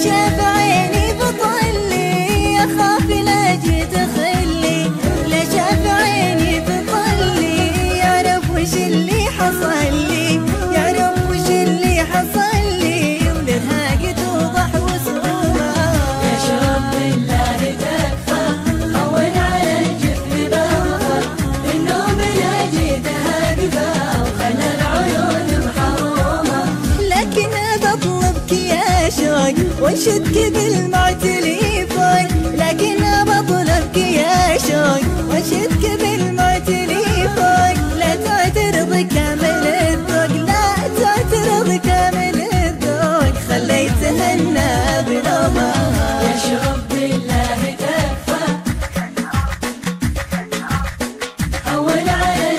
شاف عيني بطلي أخاف لا جيت أخلي، لا شاف عيني بطلي يعرف وش اللي حصل لي، يعرف وش اللي حصل لي وللها توضح وصوله. يشرب بالله تكفى هون على الجفن بوفى، النوم لجيتها قفا وخلى العيون محرومة. لكن بطلبك يا شوق وانشدك بالمعتلي فوق، لكن بطلبك يا شوق وانشدك بالمعتلي فوق. لا تعترض كامل الذوق، لا تعترض كامل الذوق، خليتها النا بنومه. يشرب بالله تكفى هون على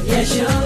يشرب